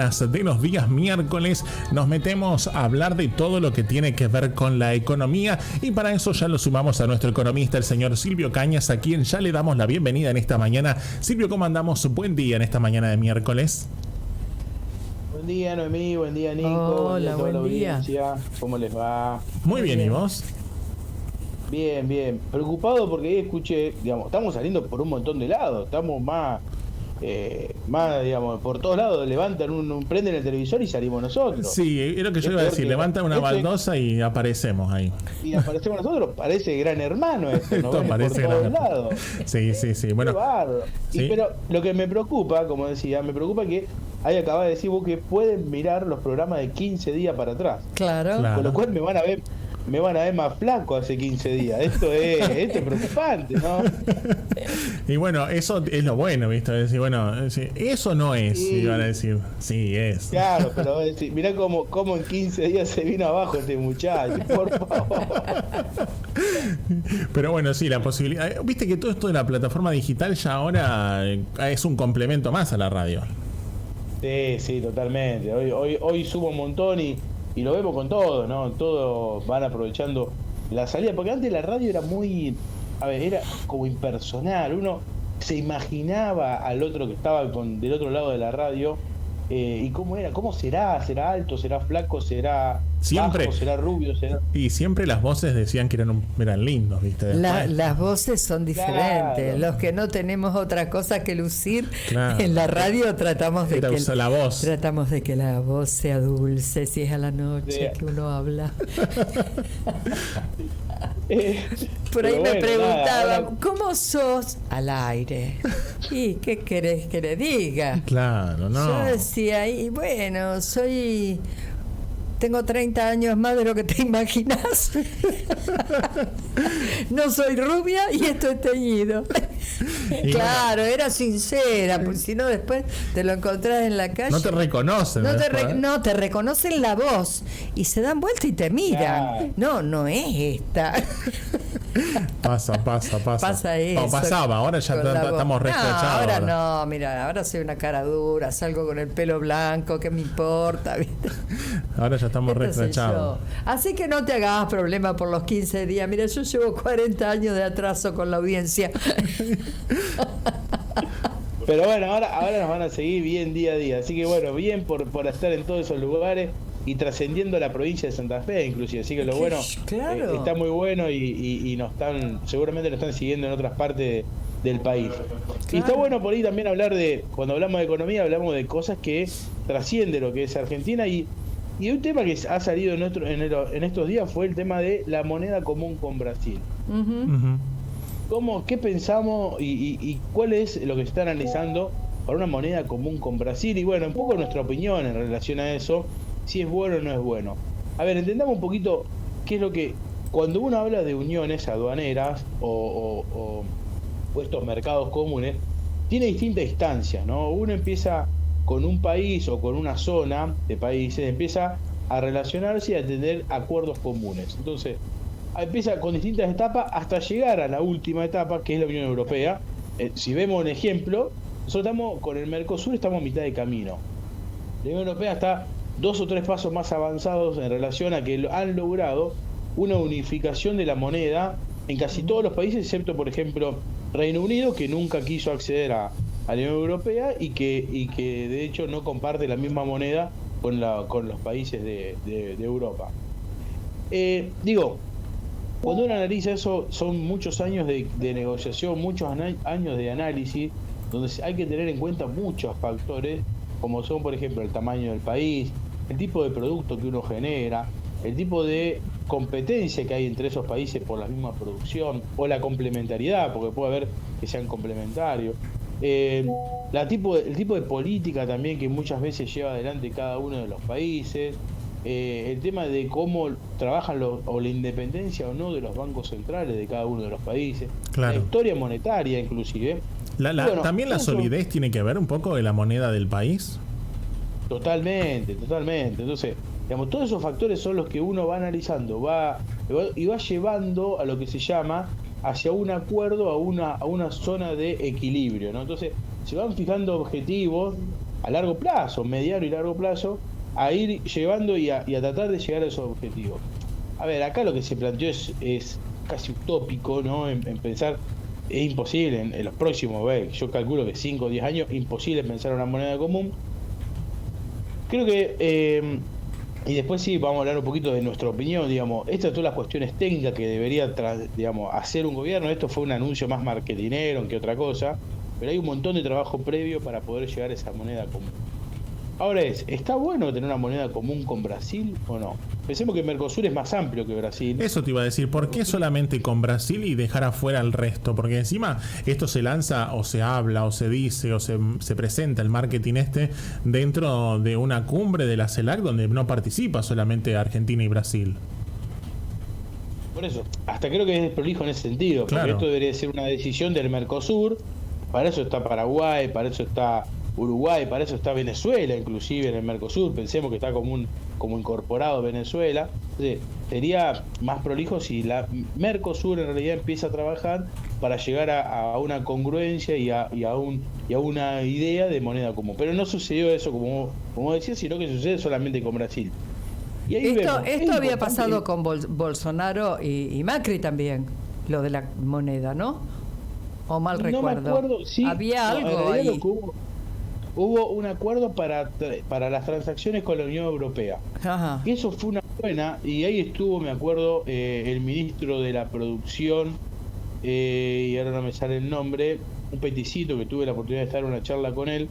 De los días miércoles nos metemos a hablar de todo lo que tiene que ver con la economía y para eso ya lo sumamos a nuestro economista, el señor Silvio Cañas, a quien ya le damos la bienvenida en esta mañana. Silvio, ¿cómo andamos? Buen día en esta mañana de miércoles. Buen día, Noemí, buen día, Nico. Hola, buen día. ¿Cómo les va? Muy bien, ¿y vos? Bien, bien. Preocupado porque ahí escuché, digamos, estamos saliendo por un montón de lados, estamos más, digamos, por todos lados levantan prenden el televisor y salimos nosotros. Sí, es lo que yo iba a decir, levantan una baldosa y aparecemos ahí. Y aparecemos nosotros, parece Gran Hermano esto, ¿no? Esto parece por todos lados. Sí, bueno. ¿Sí? Pero lo que me preocupa, como decía, me preocupa que ahí acaba de decir vos que pueden mirar los programas de 15 días para atrás. Claro. Con lo cual me van a ver más flaco hace 15 días. Esto es preocupante, ¿no? Y bueno, eso es lo bueno, ¿viste? Decir, bueno, eso no es, sí. Iban a decir, sí es. Claro, pero mirá cómo en 15 días se vino abajo este muchacho, por favor. Pero bueno, sí, la posibilidad. Viste que todo esto de la plataforma digital ya ahora es un complemento más a la radio. Sí, totalmente. Hoy subo un montón y lo vemos con todo, ¿no? Todos van aprovechando la salida, porque antes la radio era era como impersonal, uno se imaginaba al otro que estaba del otro lado de la radio, y cómo será alto, será flaco, será siempre bajo, será rubio, y siempre las voces decían que eran lindos, ¿viste? Las voces son diferentes. Claro. Los que no tenemos otra cosa que lucir, claro, en la radio tratamos de que la voz sea dulce, si es a la noche que uno habla. Por ahí me preguntaban, ¿cómo sos al aire? ¿Y qué querés que le diga? Claro, no. Yo decía, y bueno, tengo 30 años más de lo que te imaginas. No soy rubia y esto es teñido. Claro, era sincera, porque si no después te lo encontrás en la calle. No te reconocen. No te reconocen la voz y se dan vuelta y te miran. No es esta. Pasa. Pasa eso. Pasaba, ahora ya estamos rescrachados. Ahora no, mira, ahora soy una cara dura, salgo con el pelo blanco, ¿qué me importa? ¿Viste? Ahora ya estamos rescrachados. Así que no te hagas problema por los 15 días. Mira, yo llevo 40 años de atraso con la audiencia. Pero bueno, ahora nos van a seguir bien día a día. Así que bueno, bien por estar en todos esos lugares y trascendiendo la provincia de Santa Fe inclusive. Así que lo bueno, claro, está muy bueno y seguramente nos están siguiendo en otras partes del país. Claro. Y está bueno por ahí también hablar cuando hablamos de economía, hablamos de cosas que trascienden lo que es Argentina y un tema que ha salido en estos días fue el tema de la moneda común con Brasil. ¿Qué pensamos y cuál es lo que se está analizando para una moneda común con Brasil? Y bueno, un poco nuestra opinión en relación a eso, si es bueno o no es bueno. A ver, entendamos un poquito qué es lo que, cuando uno habla de uniones aduaneras o estos mercados comunes, tiene distintas instancias, ¿no? Uno empieza con un país o con una zona de países, empieza a relacionarse y a tener acuerdos comunes. Entonces, empieza con distintas etapas hasta llegar a la última etapa, que es la Unión Europea. Si vemos un ejemplo, nosotros estamos con el Mercosur, estamos a mitad de camino. La Unión Europea está 2 o 3 pasos más avanzados en relación a que han logrado una unificación de la moneda en casi todos los países, excepto, por ejemplo, Reino Unido, que nunca quiso acceder a la Unión Europea y que de hecho no comparte la misma moneda con los países de Europa. Cuando uno analiza eso, son muchos años de negociación, muchos años de análisis, donde hay que tener en cuenta muchos factores, como son, por ejemplo, el tamaño del país, el tipo de producto que uno genera, el tipo de competencia que hay entre esos países por la misma producción, o la complementariedad, porque puede haber que sean complementarios, el tipo de política también que muchas veces lleva adelante cada uno de los países, el tema de cómo trabajan o la independencia o no de los bancos centrales de cada uno de los países, claro, la historia monetaria inclusive. También la solidez tiene que ver un poco de la moneda del país. Totalmente. Entonces, digamos, todos esos factores son los que uno va analizando, y va llevando a lo que se llama hacia un acuerdo, a una zona de equilibrio, ¿no? Entonces, se van fijando objetivos a largo plazo, mediano y largo plazo, a ir llevando y a tratar de llegar a esos objetivos. A ver, acá lo que se planteó es casi utópico, ¿no? En pensar, es imposible en los próximos, yo calculo que 5 o 10 años, imposible pensar una moneda común. Creo que, y después sí, vamos a hablar un poquito de nuestra opinión, digamos, estas son todas las cuestiones técnicas que debería, digamos, hacer un gobierno. Esto fue un anuncio más marketinero que otra cosa, pero hay un montón de trabajo previo para poder llegar a esa moneda común. Ahora ¿está bueno tener una moneda común con Brasil o no? Pensemos que Mercosur es más amplio que Brasil. Eso te iba a decir, ¿por qué solamente con Brasil y dejar afuera el resto? Porque encima esto se lanza o se habla o se dice o se presenta el marketing dentro de una cumbre de la CELAC donde no participa solamente Argentina y Brasil. Por eso, hasta creo que es desprolijo en ese sentido, porque claro, esto debería ser una decisión del Mercosur. Para eso está Paraguay, para eso está Uruguay, para eso está Venezuela, inclusive en el Mercosur. Pensemos que está como incorporado Venezuela. Entonces, sería más prolijo si la Mercosur en realidad empieza a trabajar para llegar a una congruencia y a una idea de moneda común. Pero no sucedió eso, como decía, sino que sucede solamente con Brasil. Y ahí esto había pasado con Bolsonaro y Macri también, lo de la moneda, ¿no? O mal recuerdo. No me acuerdo, sí, había algo ahí. Hubo un acuerdo para las transacciones con la Unión Europea. Ajá. Y eso fue una buena, y ahí estuvo, me acuerdo, el ministro de la producción, y ahora no me sale el nombre, un peticito que tuve la oportunidad de estar en una charla con él.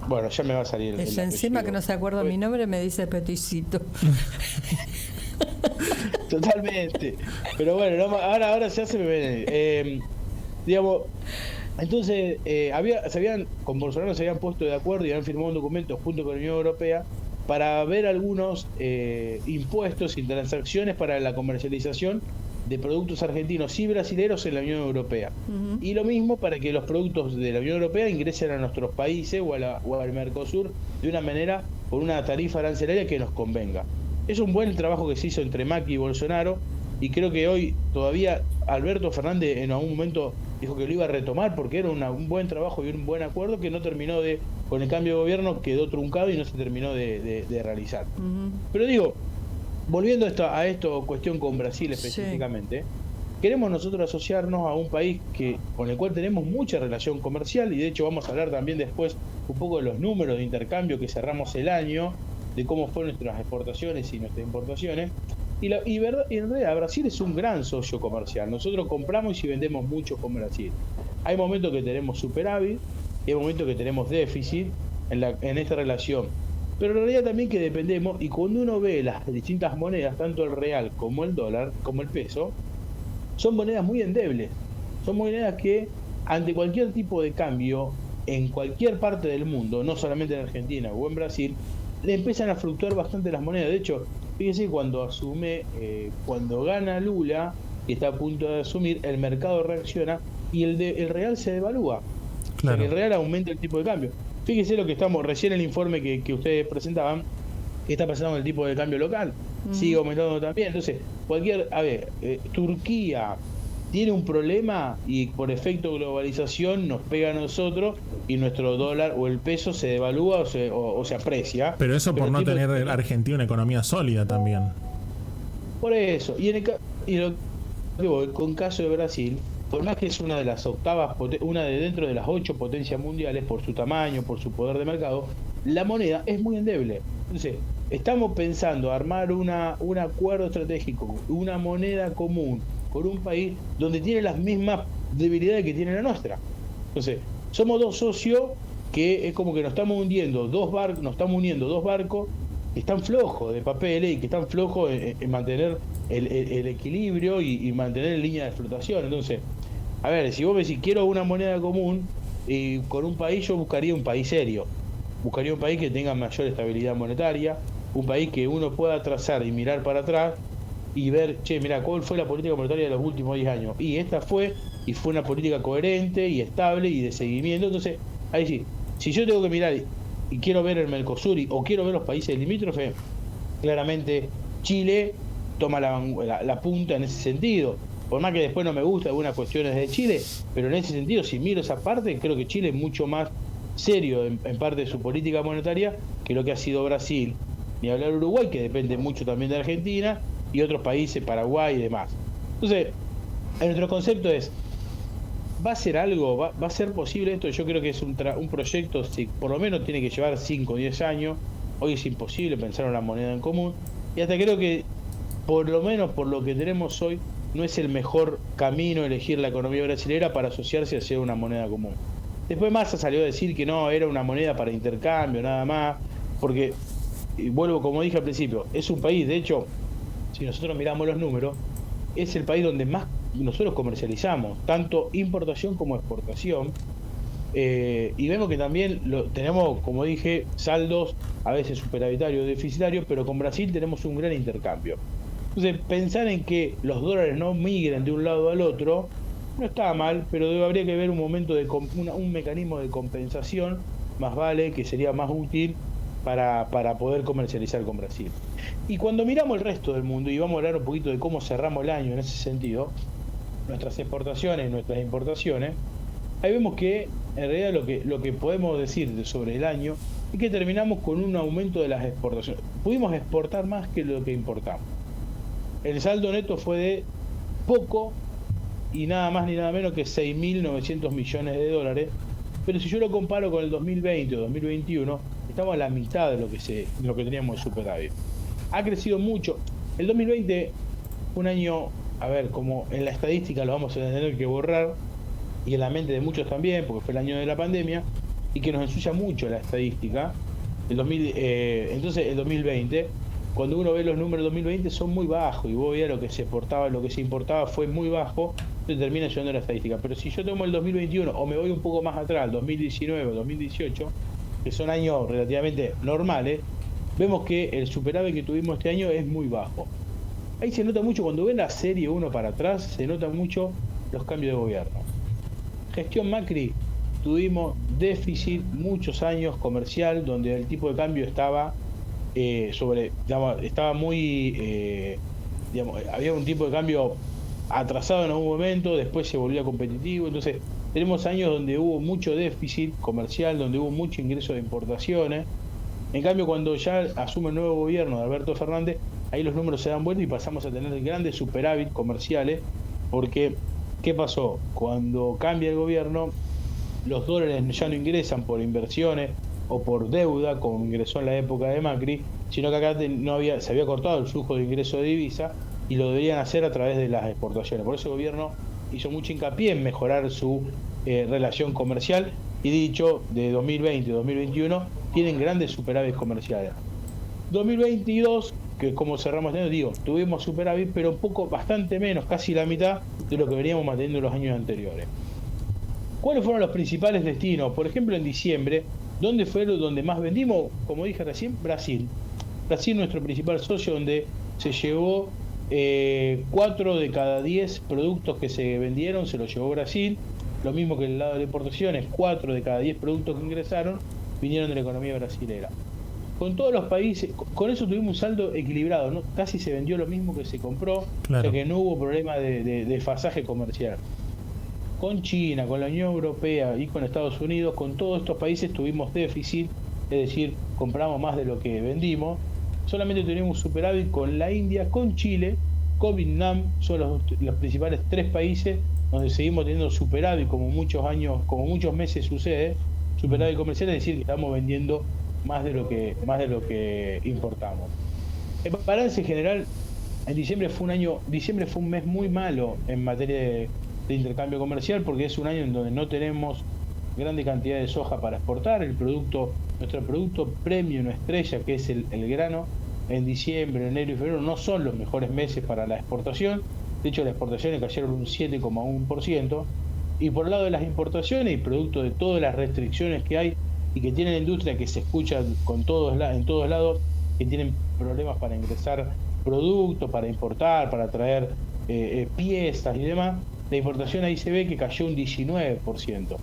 Bueno, ya me va a salir el encima apellido. Que no se acuerda mi nombre me dice peticito. Totalmente. Pero bueno, ahora ya se me viene. Digamos, entonces con Bolsonaro se habían puesto de acuerdo y habían firmado un documento junto con la Unión Europea para ver algunos impuestos y transacciones para la comercialización de productos argentinos y brasileños en la Unión Europea. Uh-huh. Y lo mismo para que los productos de la Unión Europea ingresen a nuestros países o al Mercosur de una manera, con una tarifa arancelaria que nos convenga. Es un buen trabajo que se hizo entre Macri y Bolsonaro, y creo que hoy todavía Alberto Fernández en algún momento dijo que lo iba a retomar porque era un buen trabajo y un buen acuerdo que no terminó con el cambio de gobierno, quedó truncado y no se terminó de realizar. Uh-huh. Pero digo, volviendo a esto cuestión con Brasil específicamente, sí, queremos nosotros asociarnos a un país con el cual tenemos mucha relación comercial, y de hecho vamos a hablar también después un poco de los números de intercambio que cerramos el año, de cómo fueron nuestras exportaciones y nuestras importaciones. Y en realidad Brasil es un gran socio comercial. Nosotros compramos y vendemos mucho con Brasil. Hay momentos que tenemos superávit y hay momentos que tenemos déficit en esta relación. Pero en realidad también que dependemos, y cuando uno ve las distintas monedas, tanto el real como el dólar, como el peso, son monedas muy endebles. Son monedas que ante cualquier tipo de cambio en cualquier parte del mundo, no solamente en Argentina o en Brasil, le empiezan a fluctuar bastante las monedas. De hecho, fíjense, cuando gana Lula, que está a punto de asumir, el mercado reacciona y el real se devalúa. Claro. O sea, que el real aumenta el tipo de cambio. Fíjense lo que recién el informe que ustedes presentaban, que está pasando con el tipo de cambio local. Sigue aumentando también. Entonces, Turquía tiene un problema y por efecto globalización nos pega a nosotros y nuestro dólar o el peso se devalúa o se aprecia. Pero eso por no tener Argentina una economía sólida también. Por eso. Con caso de Brasil, por más que es una de las dentro de las 8 potencias mundiales, por su tamaño, por su poder de mercado, la moneda es muy endeble. Entonces, estamos pensando armar un acuerdo estratégico, una moneda común con un país donde tiene las mismas debilidades que tiene la nuestra. Entonces, somos dos socios que es como que nos estamos uniendo dos barcos que están flojos de papeles y que están flojos en mantener el equilibrio y mantener en línea de flotación. Entonces, a ver, si vos me decís quiero una moneda común y con un país, yo buscaría un país serio, buscaría un país que tenga mayor estabilidad monetaria, un país que uno pueda trazar y mirar para atrás y ver, mira, ¿cuál fue la política monetaria de los últimos 10 años? Y esta fue una política coherente y estable y de seguimiento. Entonces, ahí sí, si yo tengo que mirar y quiero ver el Mercosur o quiero ver los países limítrofes, claramente Chile toma la punta en ese sentido. Por más que después no me gusta algunas cuestiones de Chile, pero en ese sentido, si miro esa parte, creo que Chile es mucho más serio en parte de su política monetaria que lo que ha sido Brasil, ni hablar Uruguay, que depende mucho también de Argentina, y otros países, Paraguay y demás. Entonces, nuestro concepto es, ¿va a ser algo? ¿Va a ser posible esto? Yo creo que es un proyecto, si por lo menos tiene que llevar 5 o 10 años. Hoy es imposible pensar en una moneda en común. Y hasta creo que, por lo menos por lo que tenemos hoy, no es el mejor camino elegir la economía brasilera para asociarse a ser una moneda común. Después Massa salió a decir que no, era una moneda para intercambio, nada más, porque, y vuelvo como dije al principio, es un país, de hecho, si nosotros miramos los números, es el país donde más nosotros comercializamos, tanto importación como exportación, y vemos que también tenemos, como dije, saldos a veces superavitarios, deficitarios, pero con Brasil tenemos un gran intercambio. Entonces, pensar en que los dólares no migren de un lado al otro no está mal, pero habría que ver un momento de un mecanismo de compensación, más vale, que sería más útil para poder comercializar con Brasil. Y cuando miramos el resto del mundo, y vamos a hablar un poquito de cómo cerramos el año en ese sentido, nuestras exportaciones, nuestras importaciones, ahí vemos que en realidad lo que podemos decir sobre el año es que terminamos con un aumento de las exportaciones. Pudimos exportar más que lo que importamos. El saldo neto fue de poco y nada más ni nada menos que 6.900 millones de dólares, pero si yo lo comparo con el 2020 o 2021, estamos a la mitad de lo que teníamos de superávit. Ha crecido mucho. El 2020 fue un año, a ver, como en la estadística lo vamos a tener que borrar, y en la mente de muchos también, porque fue el año de la pandemia, y que nos ensucia mucho la estadística. Entonces el 2020, cuando uno ve los números del 2020 son muy bajos, y vos veías lo que se exportaba, lo que se importaba fue muy bajo, entonces termina ayudando la estadística. Pero si yo tomo el 2021 o me voy un poco más atrás, 2019 o 2018, que son años relativamente normales, vemos que el superávit que tuvimos este año es muy bajo. Ahí se nota mucho, cuando ven la serie 1 para atrás, se nota mucho los cambios de gobierno. Gestión Macri, tuvimos déficit muchos años comercial, donde el tipo de cambio estaba estaba muy, había un tipo de cambio atrasado en algún momento, después se volvía competitivo. Entonces tenemos años donde hubo mucho déficit comercial, donde hubo mucho ingreso de importaciones. En cambio, cuando ya asume el nuevo gobierno de Alberto Fernández, ahí los números se dan vuelta y pasamos a tener grandes superávit comerciales, porque ¿qué pasó? Cuando cambia el gobierno, los dólares ya no ingresan por inversiones o por deuda, como ingresó en la época de Macri, sino que acá se había cortado el flujo de ingreso de divisa y lo deberían hacer a través de las exportaciones. Por eso el gobierno hizo mucho hincapié en mejorar su relación comercial, y dicho, de 2020 y 2021 tienen grandes superávit comerciales. 2022, que como cerramos este año, tuvimos superávit, pero bastante menos, casi la mitad de lo que veníamos manteniendo en los años anteriores. ¿Cuáles fueron los principales destinos? Por ejemplo, en diciembre, ¿dónde fue donde más vendimos? Como dije recién, Brasil. Brasil, nuestro principal socio, donde se llevó 4 de cada 10 productos que se vendieron, se los llevó Brasil. Lo mismo que el lado de importaciones, 4 de cada 10 productos que ingresaron vinieron de la economía brasilera. Con todos los países, con eso tuvimos un saldo equilibrado, ¿no? Casi se vendió lo mismo que se compró, claro. O sea que no hubo problema de desfasaje comercial. Con China, con la Unión Europea y con Estados Unidos, con todos estos países tuvimos déficit, es decir, compramos más de lo que vendimos. Solamente tuvimos superávit con la India, con Chile, con Vietnam, son los principales 3 países donde seguimos teniendo superávit, como muchos meses sucede, superávit comercial, es decir, que estamos vendiendo más de lo que importamos. El balance general en diciembre fue un mes muy malo en materia de intercambio comercial, porque es un año en donde no tenemos grande cantidad de soja para exportar. Nuestro producto premium estrella, que es el grano, en diciembre, enero y febrero no son los mejores meses para la exportación. De hecho, las exportaciones cayeron un 7,1%. Y por el lado de las importaciones, y producto de todas las restricciones que hay y que tiene la industria, que se escucha en todos lados, que tienen problemas para ingresar productos, para importar, para traer piezas y demás, la importación ahí se ve que cayó un 19%.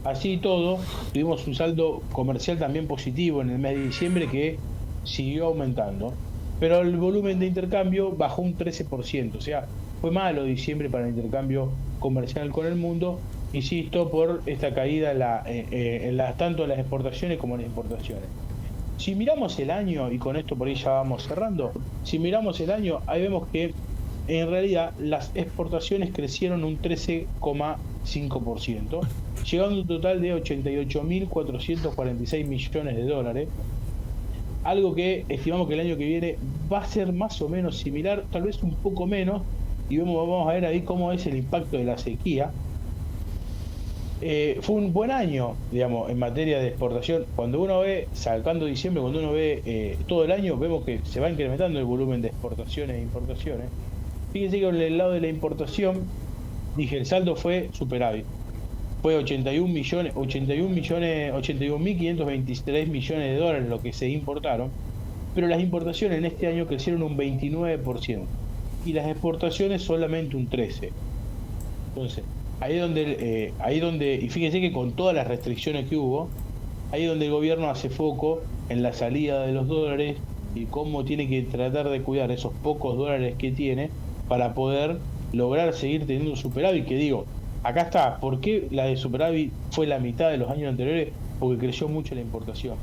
Así y todo, tuvimos un saldo comercial también positivo en el mes de diciembre, que siguió aumentando, pero el volumen de intercambio bajó un 13%, o sea, fue malo diciembre para el intercambio comercial con el mundo, insisto, por esta caída tanto en las exportaciones como en las importaciones. Si miramos el año, y con esto por ahí ya vamos cerrando, si miramos el año, ahí vemos que en realidad las exportaciones crecieron un 13,5%, llegando a un total de 88.446 millones de dólares, algo que estimamos que el año que viene va a ser más o menos similar, tal vez un poco menos, y vamos a ver ahí cómo es el impacto de la sequía. Fue un buen año, digamos, en materia de exportación. Cuando uno ve, sacando diciembre, cuando uno ve todo el año, vemos que se va incrementando el volumen de exportaciones e importaciones. Fíjense que en el lado de la importación, dije, el saldo fue superávit. Fue 81.523 millones de dólares lo que se importaron, pero las importaciones en este año crecieron un 29% y las exportaciones solamente un 13%. Entonces, ahí donde, y fíjense que con todas las restricciones que hubo, ahí donde el gobierno hace foco en la salida de los dólares y cómo tiene que tratar de cuidar esos pocos dólares que tiene para poder lograr seguir teniendo superávit, que digo, acá está, ¿por qué la de superávit fue la mitad de los años anteriores? Porque creció mucho la importación.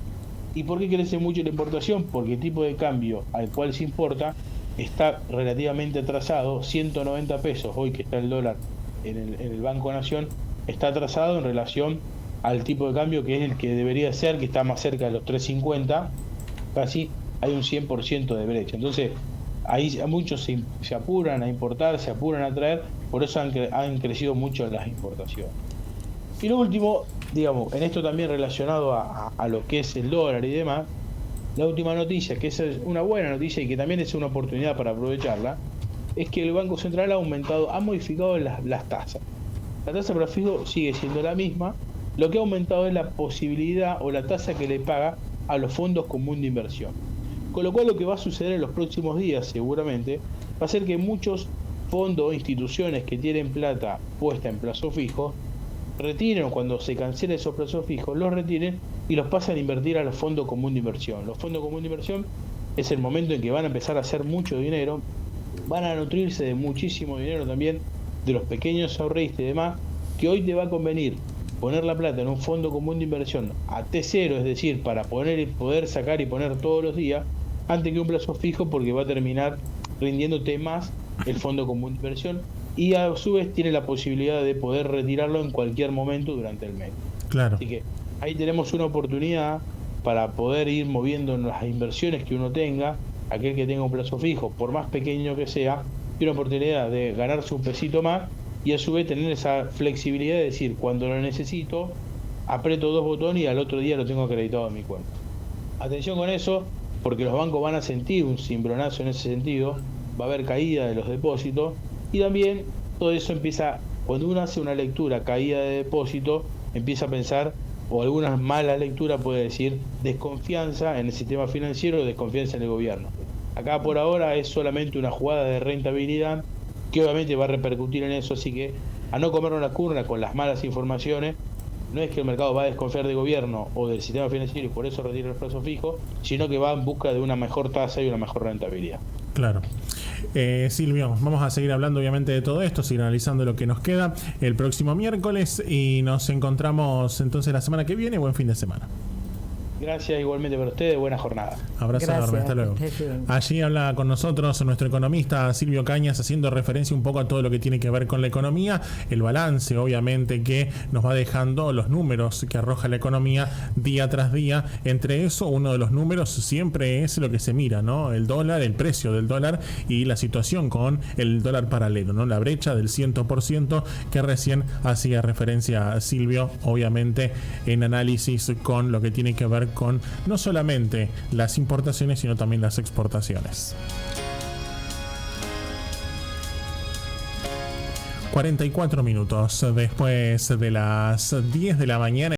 ¿Y por qué crece mucho la importación? Porque el tipo de cambio al cual se importa está relativamente atrasado, 190 pesos hoy que está el dólar en el Banco Nación, está atrasado en relación al tipo de cambio que es el que debería ser, que está más cerca de los 3.50, casi hay un 100% de brecha. Entonces, ahí muchos se apuran a importar, se apuran a traer, por eso han crecido mucho las importaciones. Y lo último, digamos, en esto también relacionado a lo que es el dólar y demás, la última noticia, que esa es una buena noticia y que también es una oportunidad para aprovecharla, es que el Banco Central ha modificado las tasas. La tasa para fijo sigue siendo la misma, lo que ha aumentado es la posibilidad o la tasa que le paga a los fondos comunes de inversión. Con lo cual lo que va a suceder en los próximos días seguramente va a ser que muchos fondos o instituciones que tienen plata puesta en plazo fijo retiren, o cuando se cancelen esos plazos fijos, los retiren y los pasan a invertir a los fondos comunes de inversión. Los fondos comunes de inversión es el momento en que van a empezar a hacer mucho dinero, van a nutrirse de muchísimo dinero también de los pequeños ahorristas y demás, que hoy te va a convenir poner la plata en un fondo común de inversión a T0, es decir, para poder sacar y poner todos los días, antes que un plazo fijo, porque va a terminar rindiéndote más el fondo común de inversión y a su vez tiene la posibilidad de poder retirarlo en cualquier momento durante el mes. Claro. Así que ahí tenemos una oportunidad para poder ir moviendo las inversiones que uno tenga, aquel que tenga un plazo fijo, por más pequeño que sea, tiene una oportunidad de ganarse un pesito más y a su vez tener esa flexibilidad de decir, cuando lo necesito, aprieto dos botones y al otro día lo tengo acreditado en mi cuenta. Atención con eso, porque los bancos van a sentir un cimbronazo en ese sentido, va a haber caída de los depósitos y también todo eso empieza, cuando uno hace una lectura caída de depósito, empieza a pensar, o alguna mala lectura puede decir desconfianza en el sistema financiero o desconfianza en el gobierno. Acá por ahora es solamente una jugada de rentabilidad que obviamente va a repercutir en eso, así que a no comernos la curna con las malas informaciones. No es que el mercado va a desconfiar del gobierno o del sistema financiero y por eso retira el plazo fijo, sino que va en busca de una mejor tasa y una mejor rentabilidad. Claro. Silvio, vamos a seguir hablando obviamente de todo esto, seguir analizando lo que nos queda el próximo miércoles y nos encontramos entonces la semana que viene. Buen fin de semana. Gracias igualmente para ustedes, buena jornada. Abrazo enorme, hasta luego. Allí habla con nosotros nuestro economista Silvio Cañas, haciendo referencia un poco a todo lo que tiene que ver con la economía, el balance obviamente que nos va dejando los números que arroja la economía día tras día. Entre eso, uno de los números siempre es lo que se mira, ¿no? El dólar, el precio del dólar y la situación con el dólar paralelo, ¿no? La brecha del 100% que recién hacía referencia a Silvio, obviamente en análisis con lo que tiene que ver con no solamente las importaciones sino también las exportaciones. 44 minutos después de las 10 de la mañana.